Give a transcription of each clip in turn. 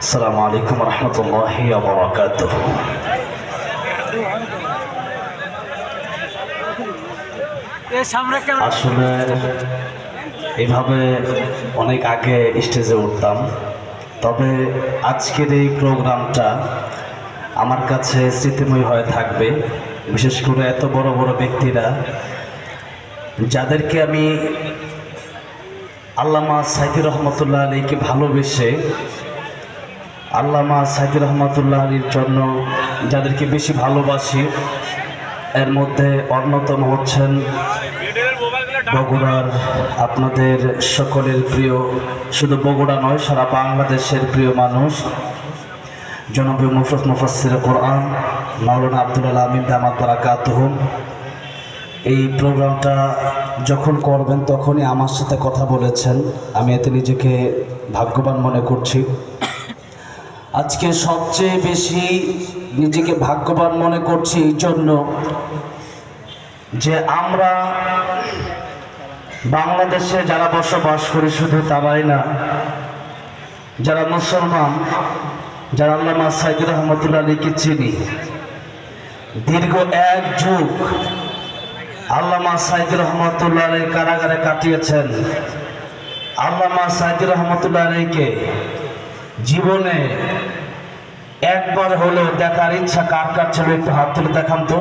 আসসালামু আলাইকুম রহমতুল্লাহি ওয়া বারাকাতুহু। আসলে এইভাবে অনেক আগে স্টেজে উঠতাম, তবে আজকের এই প্রোগ্রামটা আমার কাছে স্মৃতিময় হয়ে থাকবে। বিশেষ করে এত বড় বড় ব্যক্তিরা, যাদেরকে আমি আল্লামা সাইদি রহমতুল্লাহ আলীকে ভালোবেসে, আল্লামা সাইদি রহমতুল্লাহ আলীর জন্য যাদেরকে বেশি ভালোবাসি, এর মধ্যে অন্যতম হচ্ছেন বগুড়ার আপনাদের সকলের প্রিয়, শুধু বগুড়া নয় সারা বাংলাদেশের প্রিয় মানুষ, জনপ্রিয় মুফাসসিরে কোরআন মাওলানা আব্দুল আমিন দামাত বারাকাতুহু। এই প্রোগ্রামটা যখন করবেন তখনই আমার সাথে কথা বলেছেন, আমি এতে নিজেকে ভাগ্যবান মনে করছি। আজকে সবচেয়ে বেশি নিজেকে ভাগ্যবান মনে করছি এই জন্য যে আমরা বাংলাদেশে যারা বসবাস করি, শুধু তারাই না, যারা মুসলমান, যারা আল্লামা সাইদি রহমতুল্লাহ আলীকে চিনি, দীর্ঘ এক যুগ আল্লামা সাইদি রহমতুল্লাহ আলী কারাগারে কাটিয়েছেন। আল্লামা সাইদি রহমতুল্লাহ আলীকে জীবনে একবার হলেও দেখার ইচ্ছা কার কার ছিল? একটু হাত তুলে দেখান তো।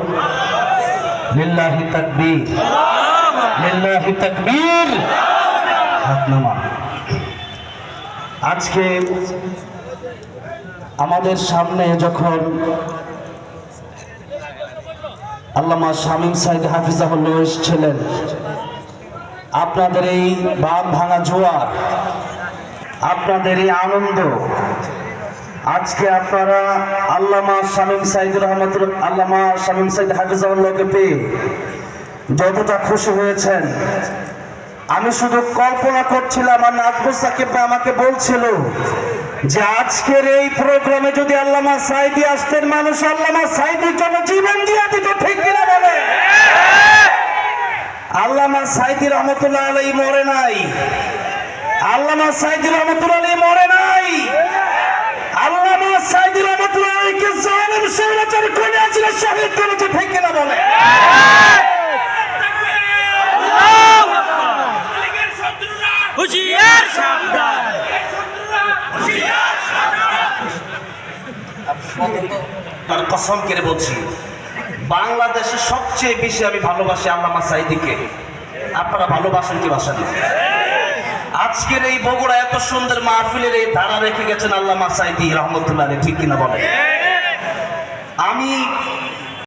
লিল্লাহি তাকবীর, লিল্লাহি তাকবীর। হাত নামান। আজকে আমাদের সামনে যখন আল্লামা শামীম সাইদ হাফিজাহুল্লাহ এসেছিলেন, আপনাদের এই বাঁধ ভাঙা জোয়ার, আপনাদের এই আনন্দ, আজকে আপনারা আল্লামা শামীম সাইদ রহমতুল্লাহ, আল্লামা শামীম সাইদ হাফিজাহুল্লাহকে পেয়ে যতটা খুশি হয়েছেন, আমি শুধু কল্পনা করছিলাম। আর নাজমুল সাকিব ভাই আমাকে বলছিল যে আজকের এই প্রোগ্রামে যদি আল্লামা সাইদি আসতেন, মানুষ আল্লামা সাইদির জন্য জীবন দিয়ে দিত, ঠিক কিনা বলে? আল্লামা সাইদি রহমতুল্লাহ আলাইহি মরে নাই, আল্লামা সাইদি রহমতুল্লাহ আলাইহি মরে নাই। আল্লামা সাইদি রহমতুল্লাহ আলাইহিকে জালেম স্বৈরাচার করেছিল, শহীদ করেছে, ঠিক কিনা বলে? হুশিয়ার সাবধান, হুশিয়ার সাবধান। তার কসম করে বলছি, বাংলাদেশে সবচেয়ে বেশি আমি ভালোবাসি আল্লামা সাইদিকে। আপনারা ভালোবাসেন কি বাসেন না? আজকের এই বগুড়া এত সুন্দর মাহফিলের এই ধারা রেখে গেছেন আল্লামা সাইদি রহমতুল্লাহ আলাইহি, ঠিক কিনা বলে?